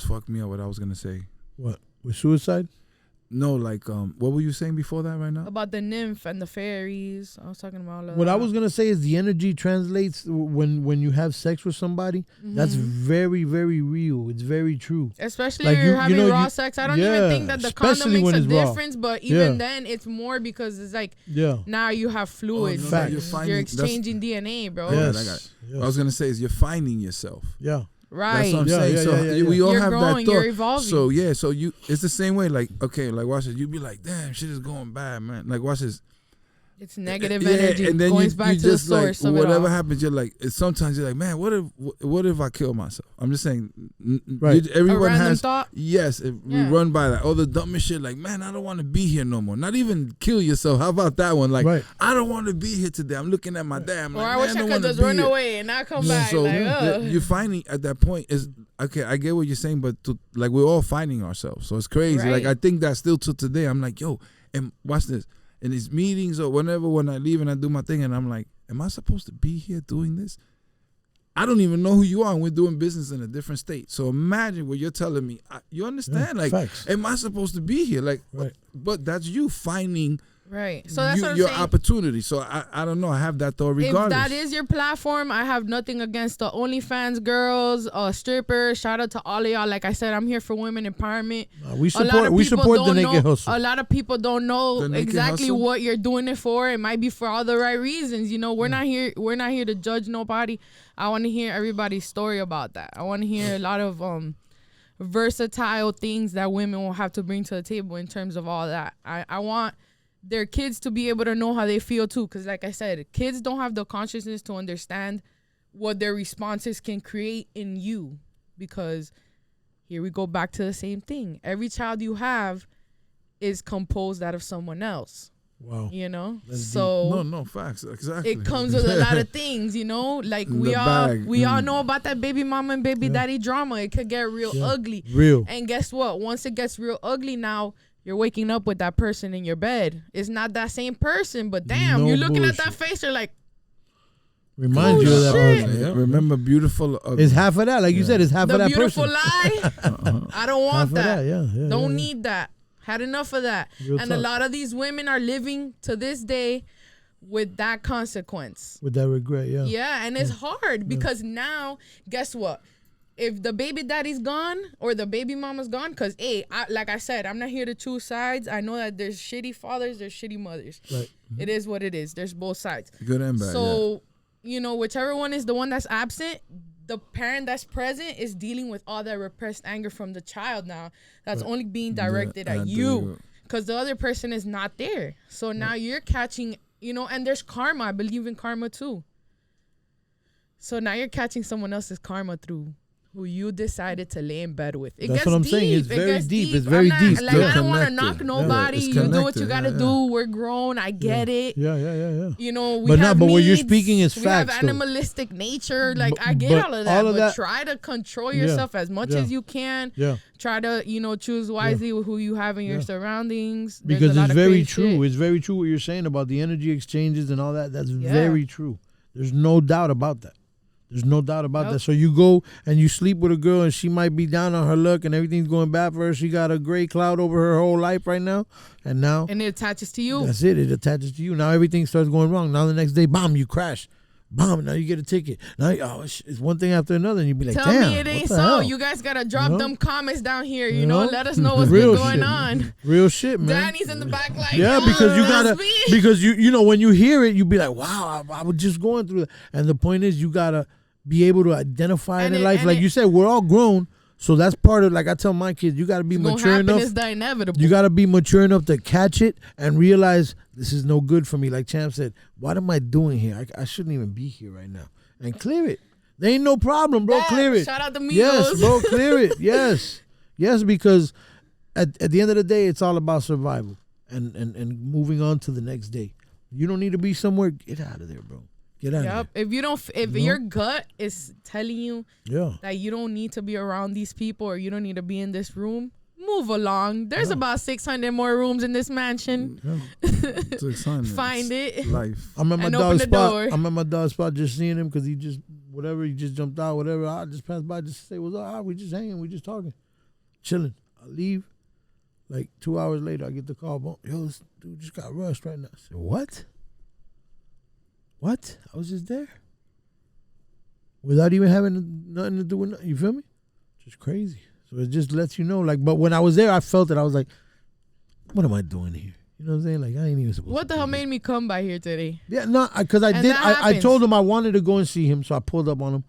fucked me up. What I was gonna say. What, with suicide? No, like, what were you saying before that right now? About the nymph and the fairies. I was talking about all of What that. I was gonna say is the energy translates when you have sex with somebody. That's very, very real. It's very true. Especially like if you're having raw sex. I don't even think that the condom makes a difference, but even then it's more, because it's like now you have fluids. You're exchanging DNA, bro. Yes. What I was gonna say is you're finding yourself. Yeah. Right. That's what I'm saying. So we all have growing, that thought. You're evolving. So it's the same way. Like, okay, like watch this. You be like, damn, shit is going bad, man. Like watch this. It's negative energy. And then going back to the source of whatever it all. happens, you're like, sometimes you're like, man, what if I kill myself? I'm just saying, Right. everyone A random has thought? Yes, we run by that. All the dumbest shit, like, man, I don't want to be here no more. Not even kill yourself. How about that one? Like, Right. I don't want to be here today. I'm looking at my dad. I'm Or like, I man, wish I don't could wanna just be run here. away and not come back. So Like, ugh. you're finding at that point is okay. I get what you're saying, but like we're all finding ourselves, so it's crazy. Right. Like I think that still to today. I'm like, yo, and watch this in these meetings or whenever when I leave and I do my thing, and I'm like, am I supposed to be here doing this? I don't even know who you are, and we're doing business in a different state. So imagine what you're telling me. You understand? Like, facts. am I supposed to be here? Like, Right. but that's you finding. Right. So that's what I'm your saying. opportunity. So I don't know. I have that thought regardless. If that is your platform, I have nothing against the OnlyFans girls, strippers. Shout out to all of y'all. Like I said, I'm here for women empowerment. We support the naked hustle. A lot of people don't know The naked exactly hustle? what you're doing it for. It might be for all the right reasons. You know, we're not here to judge nobody. I want to hear everybody's story about that. I want to hear a lot of versatile things that women will have to bring to the table in terms of all that. I want their kids to be able to know how they feel too, because like I said, kids don't have the consciousness to understand what their responses can create in you, because here we go back to the same thing. Every child you have is composed out of someone else. Wow. You know? That's So no facts, exactly. it comes with a lot of things, you know? Like we all know about that baby mama and baby daddy drama. It could get real ugly. Real. And guess what? Once it gets real ugly, now you're waking up with that person in your bed. It's not that same person, but damn, No you're looking bullshit. at that face, you're like, Remind you of that shit. person. Yeah, remember beautiful. It's half of that. Like you said, it's half the of that beautiful person. lie. I don't Half want of that. Yeah. Don't need that. Had enough of that. Real And a talk. lot of these women are living to this day with that consequence. With that regret, yeah. Yeah, and it's hard because now, guess what? If the baby daddy's gone or the baby mama's gone, because, hey, like I said, I'm not here to choose sides. I know that there's shitty fathers, there's shitty mothers. Right. It is what it is. There's both sides. Good and bad. So, you know, whichever one is the one that's absent, the parent that's present is dealing with all that repressed anger from the child now that's only being directed at you, because the other person is not there. So now you're catching, you know, and there's karma. I believe in karma too. So now you're catching someone else's karma through who you decided to lay in bed with. It That's gets what I'm deep. saying. It's It very gets deep. It's very deep. Like, Still I don't want to connected. knock nobody. it's You do what connected. you got to do. We're grown. I get it. Yeah. You know, we But have but what you're needs. speaking is we facts, have though. animalistic nature. Like, But- I get but all of that. all of But that- try to control Yeah. yourself as much Yeah. as you can. Yeah. Try to, you know, choose wisely with who you have in your Yeah. surroundings. There's Because a lot it's of very crazy true. shit. It's very true what you're saying about the energy exchanges and all that. That's Yeah. very true. There's no doubt about that. There's no doubt about Nope. that. So you go and you sleep with a girl and she might be down on her luck and everything's going bad for her. She got a gray cloud over her whole life right now. And now And it attaches to you. that's it. It attaches to you. Now everything starts going wrong. Now the next day, bomb, you crash. Bomb, now you get a ticket. Now, it's one thing after another. And you be like, Tell damn, me it what ain't the so. hell? You guys got to drop You know? them comments down here. You You know? know? Let us know what's Real been going shit. on. Real shit, man. Danny's in the back like, Yeah, oh, because you that's gotta, me. because you know when you hear it, you be like, wow, I was just going through that. And the point is, you gotta be able to identify And it in it- life. and Like it- you said, we're all grown, so that's part of. Like I tell my kids, you gotta be It's gonna mature happen. enough. It's the inevitable. You gotta be mature enough to catch it and realize this is no good for me. Like Champ said, what am I doing here? I shouldn't even be here right now. And clear it. There ain't no problem, bro. Yeah, Clear it. shout out to Migos. Yes, bro. Clear it. Yes, yes. Because at the end of the day, it's all about survival and moving on to the next day. You don't need to be somewhere. Get out of there, bro. Get out Yep. of If you don't, if know? your gut is telling you there. Yeah. that you don't need to be around these people or you don't need to be in this room, move along. There's about 600 more rooms in this mansion. It's exciting. Find it. Life. I'm at my And open dog's the spot. door. I'm at my dog's spot just seeing him because he just jumped out, whatever. I just passed by just to say what's up. We just hanging, we just talking, chilling. I leave. Like 2 hours later, I get the call. Boom, yo, this dude just got rushed right now. I said, what? What? I was just there. Without even having nothing to do with nothing. You feel me? Just crazy. So it just lets you know. Like, but when I was there, I felt it. I was like, what am I doing here? You know what I'm saying? Like, I ain't even supposed What to the be hell here. made me come by here today? Yeah, no, because I And did. that I happens. told him I wanted to go and see him, so I pulled up on him.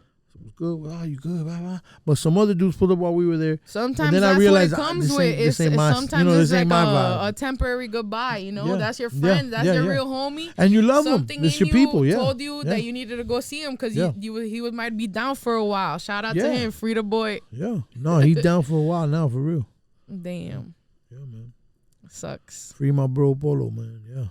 good. Oh, you good? Blah, blah. But some other dudes pulled up while we were there. Sometimes then that's I realized, what it comes this with. ain't my, Sometimes this ain't it's my like vibe. a temporary goodbye. You know, Yeah. that's your friend. That's your real homie. And you love Something them. It's in your people. Yeah. told you that you needed to go see him because he might be down for a while. Shout out to Yeah. him, Frida boy. Yeah. No, he's down for a while now, for real. Damn. Yeah, man. Sucks. Free my bro Polo, man. Yeah.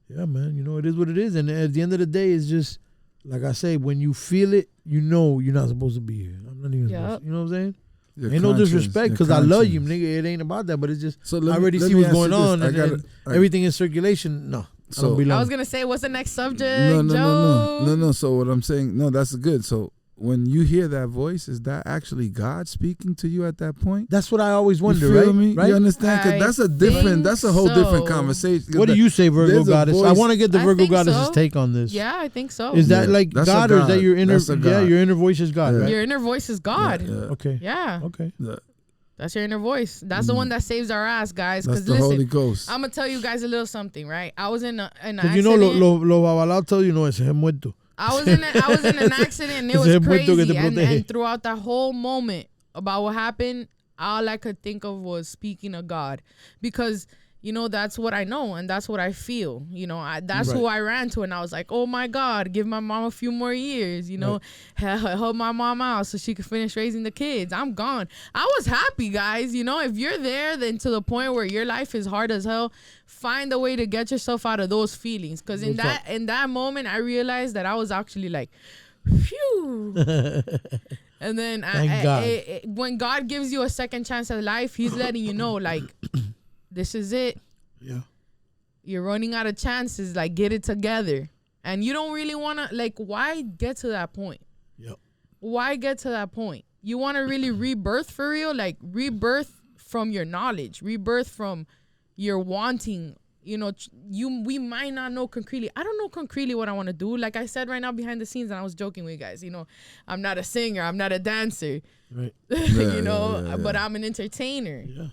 Yeah, man. You know, it is what it is. And at the end of the day, it's just, like I say, when you feel it, you know you're not supposed to be here. I'm not even supposed to. You know what I'm saying? Ain't no disrespect because I love you, nigga. It ain't about that, but it's just, I already see what's going on and everything in circulation. No. So I was going to say, what's the next subject, No. So what I'm saying, that's good. So when you hear that voice, is that actually God speaking to you at that point? That's what I always wonder, you feel right? me? Right? You understand? Because that's a whole different conversation. What do you say, Virgo Goddess? I want to get the Virgo Goddess's take on this. Yeah, I think so. Is that like God, or is that your inner? Yeah, your inner voice is God. Right? Your inner voice is God. Yeah. Okay. Yeah. Okay. Yeah. That's your inner voice. That's the one that saves our ass, guys. That's Because the listen, Holy Ghost. I'm gonna tell you guys a little something, right? I was in an accident. You know, lo babalao tell you no ese es muerto. I was in an accident and it was crazy. And throughout that whole moment about what happened, all I could think of was speaking of God, because you know that's what I know and that's what I feel. You know, that's who I ran to, and I was like, oh my God, give my mom a few more years. You know, help my mom out so she could finish raising the kids. I'm gone. I was happy, guys. You know, if you're there, then to the point where your life is hard as hell, find a way to get yourself out of those feelings. Because in that moment, I realized that I was actually like, phew. And then when God gives you a second chance at life, he's letting you know, like, this is it. Yeah. You're running out of chances. Like, get it together. And you don't really want to, like, why get to that point? Yep. Why get to that point? You want to really rebirth for real? Like, rebirth from your knowledge. Rebirth from your wanting. You know, we might not know concretely. I don't know concretely what I want to do. Like I said right now behind the scenes, and I was joking with you guys, you know, I'm not a singer. I'm not a dancer. Right. You know, but I'm an entertainer. Yeah.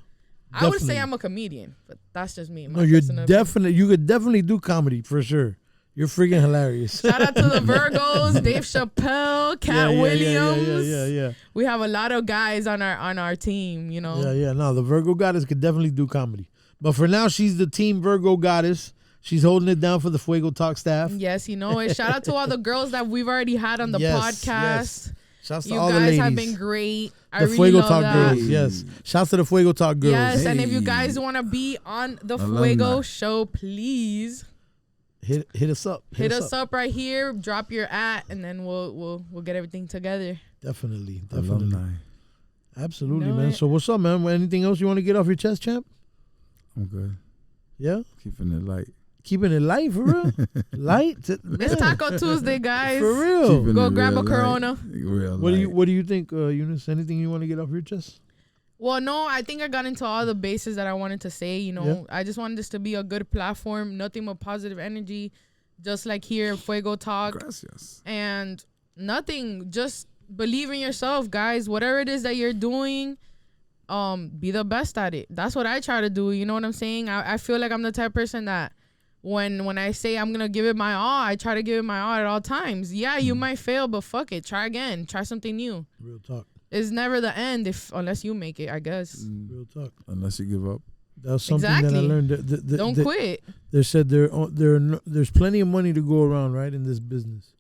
I would say I'm a comedian, but that's just me. No, you're definitely, you could definitely do comedy for sure. You're freaking hilarious. Shout out to the Virgos, Dave Chappelle, Cat Williams. Yeah. We have a lot of guys on our team, you know. Yeah. No, the Virgo Goddess could definitely do comedy. But for now, she's the team Virgo Goddess. She's holding it down for the Fuego Talk staff. Yes, you know it. Shout out to all the girls that we've already had on the podcast. Yes. Shouts to you all guys the ladies. have been great. I the really Fuego love Talk that. girls, yes. Shouts to the Fuego Talk girls. Yes, and if you guys want to be on the Fuego show, please hit us up. Hit us up right here. Drop your and then we'll get everything together. Definitely. Alumni. Absolutely, man. So what's up, man? Anything else you want to get off your chest, champ? I'm good. Yeah? Keeping it light. Keeping it light, for real? Light? It's Taco Tuesday, guys. For real. Go grab a Corona. What do you think, Eunice? Anything you want to get off your chest? Well, no, I think I got into all the bases that I wanted to say. You know, I just wanted this to be a good platform, nothing but positive energy, just like here at Fuego Talk. Gracias. And nothing, just believe in yourself, guys. Whatever it is that you're doing, be the best at it. That's what I try to do. You know what I'm saying? I feel like I'm the type of person that when I say I'm going to give it my all, I try to give it my all at all times. Yeah, you might fail, but fuck it. Try again. Try something new. Real talk. It's never the end unless you make it, I guess. Real talk. Unless you give up. That's something that I learned. Don't quit. They said there's plenty of money to go around, right, in this business.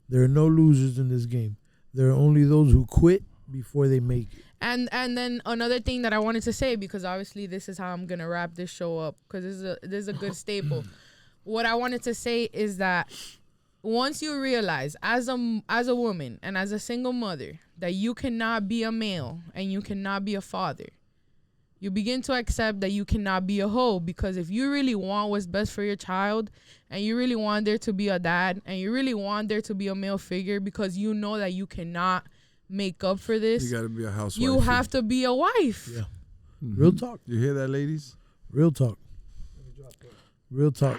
There are no losers in this game. There are only those who quit before they make it. And then another thing that I wanted to say, because obviously this is how I'm going to wrap this show up, because this is a good staple. What I wanted to say is that once you realize as a woman and as a single mother that you cannot be a male and you cannot be a father, you begin to accept that you cannot be a hoe, because if you really want what's best for your child and you really want there to be a dad and you really want there to be a male figure, because you know that you cannot make up for this, you got to be a housewife. You have to be a wife. Yeah. Mm-hmm. Real talk. You hear that, ladies? Real talk. Real talk.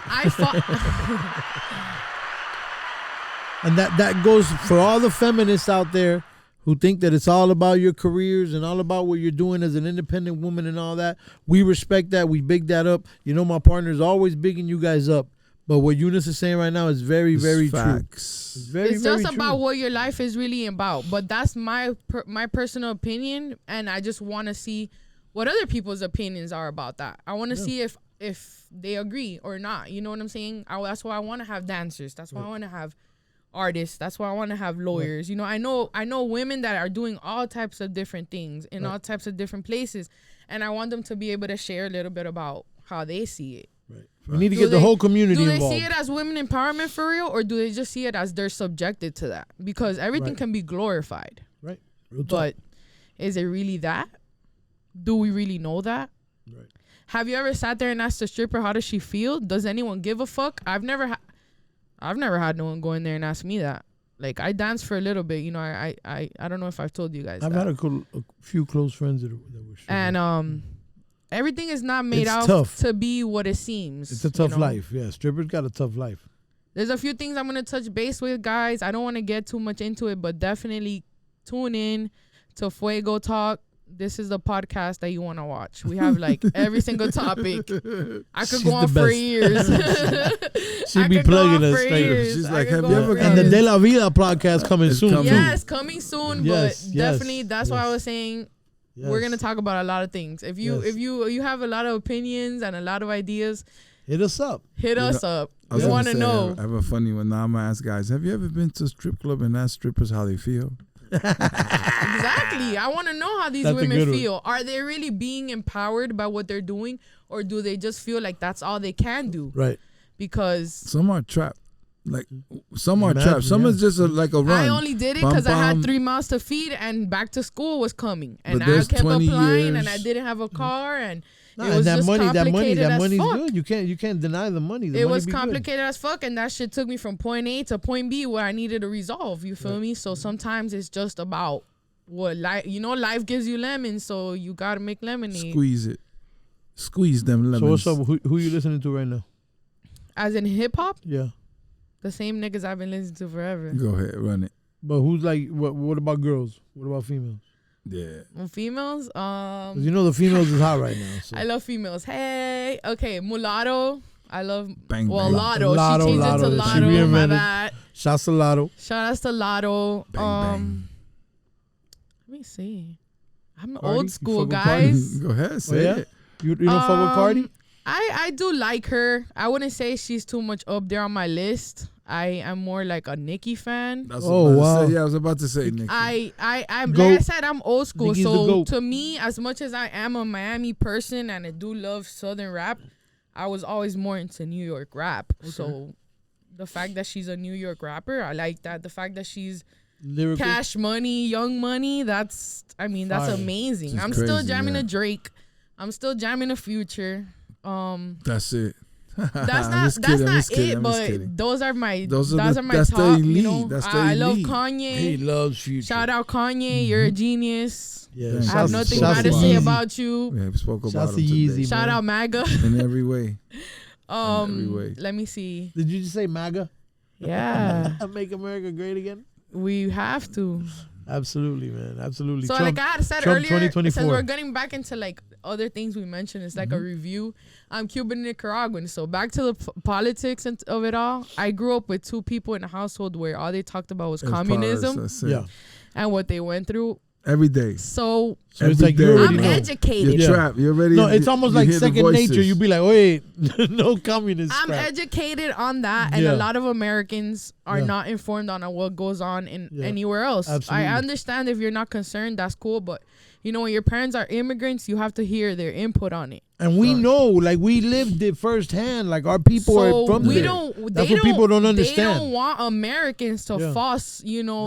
And that goes for all the feminists out there who think that it's all about your careers and all about what you're doing as an independent woman and all that. We respect that. We big that up. You know, my partner's always bigging you guys up. But what Eunice is saying right now is very, very facts. true. It's very, It's very just about true. what your life is really about. But that's my personal opinion, and I just want to see what other people's opinions are about that. I want to see if they agree or not. You know what I'm saying? That's why I want to have dancers. That's why I want to have artists. That's why I want to have lawyers. You know, I know women that are doing all types of different things in all types of different places, and I want them to be able to share a little bit about how they see it. Right. We need to get the whole community involved. Do they see it as women empowerment for real, or do they just see it as they're subjected to that? Because everything can be glorified. Right. Real talk. But is it really that? Do we really know that? Right. Have you ever sat there and asked a stripper, how does she feel? Does anyone give a fuck? I've never had no one go in there and ask me that. Like, I danced for a little bit, you know. I don't know if I've told you guys I've that. had a few close friends that were strippers. And everything is not made It's out tough. to be what it seems. It's a tough you know? life. Yeah, strippers got a tough life. There's a few things I'm going to touch base with, guys. I don't want to get too much into it, but definitely tune in to Fuego Talk. This is the podcast that you want to watch. We have like every single topic. I could She's go on the for best. years. She I be could go plugging on us. for Like, years. she's I like, could have go you on ever for got And the years. De La Vida podcast coming It's soon coming. too. Yes, coming soon. Yes, But yes, definitely, that's why I yes. was saying Yes. we're gonna talk about a lot of things. If you Yes. if you have a lot of opinions and a lot of ideas, Hit us up. hit us up. I was We gonna want to say, know. I have a funny one. Now I'm gonna ask guys, have you ever been to a strip club and asked strippers how they feel? Exactly. I want to know how these That's a good women one. feel. Are they really being empowered by what they're doing, or do they just feel like that's all they can do? Right. Because Some are trapped. Like some are Imagine, trapped. Some yeah. is just like a run. I only did it Bum, because I had bum. 3 mouths to feed and back to school was coming, and But I there's kept 20 applying, and I years. didn't have a car, and Nah, it and was that just money's complicated as money's fuck. good. You can't deny the money. The It money was be good. complicated as fuck, and that shit took me from point A to point B where I needed to resolve. You feel me? So sometimes it's just about what life. You know, life gives you lemons, so you gotta make lemonade. Squeeze it. Squeeze them So lemons. what's up? Who you listening to right now? As in hip hop, Yeah. the same niggas I've been listening to forever. Go ahead, run it. But who's like what about girls? What about females? Yeah. And females, 'Cause you know the females is hot right now. So. I love females. Hey, okay, mulatto. I love Bang, well bang. Lotto. Lotto, She changed Lotto. it to She Lotto. My reinvented. bad. Shouts to Lotto. Shout outs to Lotto. Bang, bang. Let me see. I'm Cardi? old You school, fuck with guys. Go ahead, say yeah? it. You don't fuck with Cardi? I do like her. I wouldn't say she's too much up there on my list. I am more like a Nicki fan. That's Oh, what I was about to wow. say. Yeah, I was about to say, Nick. I'm Goat. like I said, I'm old school. Nicki's the So goat. to me, as much as I am a Miami person and I do love Southern rap, I was always more into New York rap. So the fact that she's a New York rapper, I like that. The fact that she's Lyrical. Cash Money, Young Money, that's Fire. amazing. She's I'm still crazy, jamming yeah. a Drake. I'm still jamming a Future. That's it. That's I'm not just kidding, I'm it, just kidding, I'm just but kidding. those are my Those are my that's the top. elite. You know, That's the I love elite. Kanye. He loves Future. Shout out Kanye, you're a genius. Yeah. I I have Shouts- nothing shouts bad to to say Yeezy. about you. Yeah, we spoke about Shouts him to today. Yeezy, Shout man. out MAGA. In every way. every way. Let me see. Did you just say MAGA? Yeah, Make America great again? we have to. Absolutely, man. Absolutely. So Trump, like I had said Trump earlier, 2024. since we're getting back into like other things we mentioned, it's like a review. I'm Cuban Nicaraguan, so back to the politics of it all. I grew up with 2 people in a household where all they talked about was As communism far as, that's it. yeah. and what they went through. Every day. So So it's Every like you day. already I'm know. educated. You're Yeah. trapped. You're ready. No, it's almost you like hear the second voices. nature. You'd be like, wait, no communist I'm crap. educated on that, and Yeah. a lot of Americans are Yeah. not informed on what goes on in Yeah. anywhere else. Absolutely. I understand if you're not concerned, that's cool, but you know, when your parents are immigrants, you have to hear their input on it. And we know, like we lived it firsthand. Like our people are from we there. don't. That's they what people don't They understand. don't want Americans to Yeah. fall,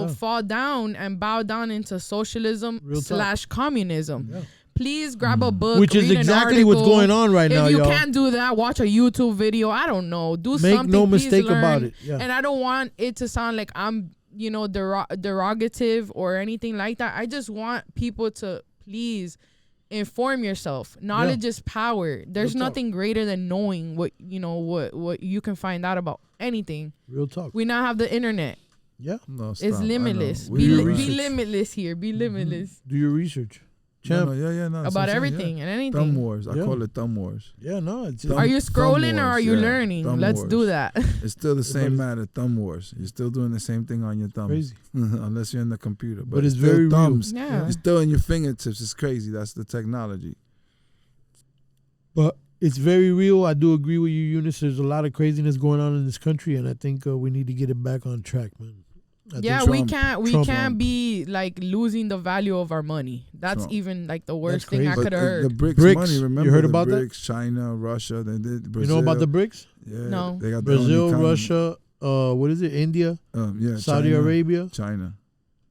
fall down and bow down into socialism Real talk. / communism. Yeah. Please grab a book, Which is read an exactly what's article. going on right now, If you y'all. can't do that, watch a YouTube video. I don't know. Do Make something. no Please mistake learn. about it. Yeah. And I don't want it to sound like I'm, derogative or anything like that. I just want people to please inform yourself. Knowledge is power. There's Real talk. nothing greater than knowing what you can find out about anything. Real talk. We now have the internet. Yeah. No, It's stop. I know. limitless. We Be do be research. limitless here. Be limitless. Do your research. Champ. No, about everything and anything. Thumb wars. I call it thumb wars. Yeah, no. It's are you scrolling or are you learning? Let's do that. It's still the same matter. Thumb wars. You're still doing the same thing on your thumbs. Crazy. Unless you're in the computer. But it's still very thumbs. real. Yeah. It's still in your fingertips. It's crazy. That's the technology. But it's very real. I do agree with you, Eunice. There's a lot of craziness going on in this country, and I think we need to get it back on track, man. We can't be like losing the value of our money. That's even like the worst thing I could have heard. The BRICS money, remember? You heard the about BRICS, that? China, Russia, they did Brazil. You know about the BRICS? Yeah, No. They got Brazil, Russia, what is it? India, Saudi China, Arabia, China.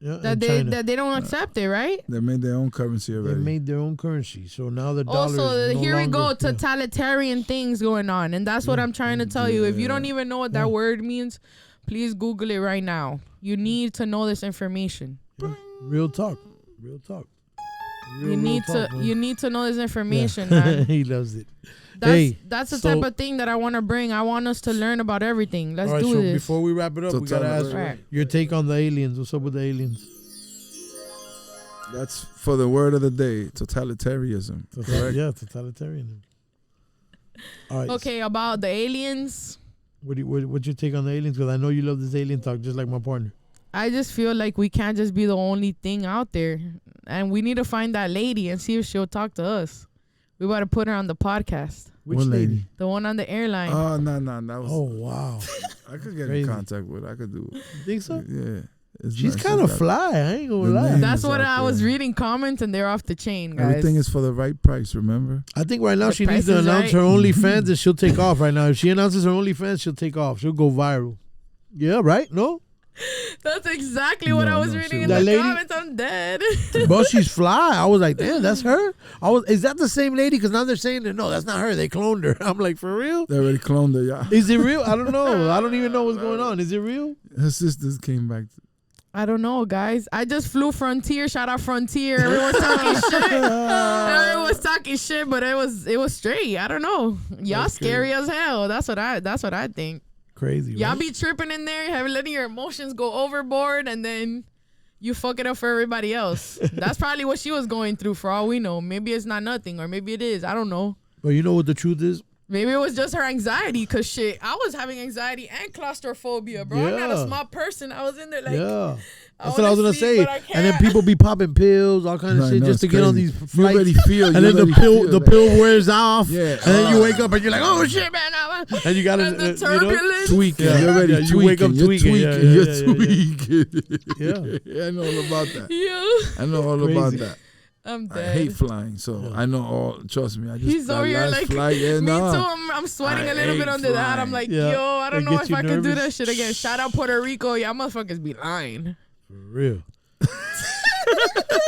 Yeah, that they don't accept it, right? They made their own currency already. They made their own currency, so now the dollar. Also, is no here we go, longer, totalitarian things going on, and that's what I'm trying to tell you. If you don't even know what that word means, please Google it right now. You need to know this information. Yeah. Real talk. You need to know this information, man. He loves it. That's the type of thing that I want to bring. I want us to learn about everything. Let's do this. Before we wrap it up, we gotta ask your take on the aliens. What's up with the aliens? That's for the word of the day, totalitarianism. Yeah, totalitarianism. All right. Okay, about the aliens. What's your take on the aliens? Because I know you love this alien talk, just like my partner. I just feel like we can't just be the only thing out there, and we need to find that lady and see if she'll talk to us. We got to put her on the podcast. Which lady? The one on the airline. Oh, no, that was. Oh, wow. I could get in contact with her. I could do it. You think so? Yeah. She's kind of fly. I ain't gonna lie. That's what I was reading comments, and they're off the chain, guys. Everything is for the right price, remember? I think right now she needs to announce her OnlyFans and she'll take off right now. If she announces her OnlyFans, she'll take off. She'll go viral. Yeah, right? No? That's exactly what I was reading in the comments. I'm dead. But she's fly. I was like, damn, that's her? Is that the same lady? Because now they're saying that, no, that's not her. They cloned her. I'm like, for real? They already cloned her, yeah. Is it real? I don't know. I don't even know what's going on. Is it real? Her sisters came back. I don't know, guys. I just flew Frontier. Shout out Frontier. Everyone's talking shit. Everyone's talking shit, but it was straight. I don't know. Y'all scary as hell. That's what I think. Crazy. Y'all right? be tripping in there, letting your emotions go overboard, and then you fuck it up for everybody else. That's probably what she was going through, for all we know. Maybe it's not nothing, or maybe it is. I don't know. But you know what the truth is? Maybe it was just her anxiety, because shit, I was having anxiety and claustrophobia, bro. I'm not a small person. I was in there like, that's what I was gonna say. And then people be popping pills, all kinds of shit, just to get on these flights. You already feel, and then the pill wears off. Yeah. And then you wake up and you're like, oh shit, man. And you gotta the turbulence. Tweaking. You're already tweaking. You wake up tweaking. You're tweaking. Yeah. I know all about that. Yeah. I know all about that. I'm dead. I hate flying, so I know all. Trust me, I just. He's over here like flight, me too. I'm sweating a little bit under that. I'm like, yo, I don't know if I can do that shit again. Shout out Puerto Rico, y'all motherfuckers be lying. For real.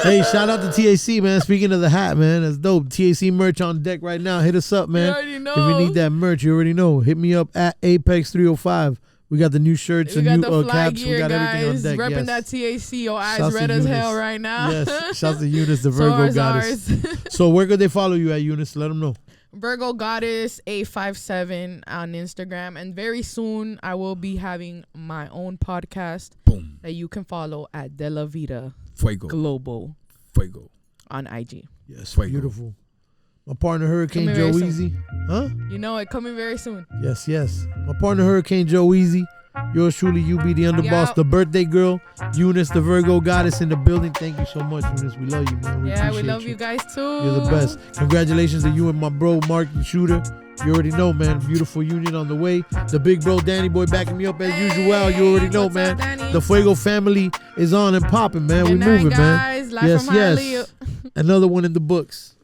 Hey, shout out to TAC, man. Speaking of the hat, man, that's dope. TAC merch on deck right now. Hit us up, man. You already know. If you need that merch, you already know. Hit me up at Apex 305. We got the new shirts and new caps. Gear, we got guys. everything on deck. Repping that TAC. Your eyes red as hell right now. Yes. Shout out to Eunice The Virgo Goddess. So where could they follow you at, Eunice? Let them know. Virgo Goddess 857 on Instagram. And very soon I will be having my own podcast that you can follow at De La Vida Fuego Global Fuego on IG. Yes, Fuego. Beautiful. My partner Hurricane Coming Joe very Easy. Huh? You know it, coming very soon. Yes. My partner Hurricane Joe Easy. Yours truly, you be the underboss, the birthday girl, Eunice the Virgo Goddess in the building. Thank you so much, Eunice. We love you, man. We love you guys too. You're the best. Congratulations to you and my bro, Mark the Shooter. You already know, man. Beautiful union on the way. The big bro, Danny Boy, backing me up as usual. You already know, man. Up, the Fuego family is on and popping, man. We moving, guys. man. Yes. Another one in the books.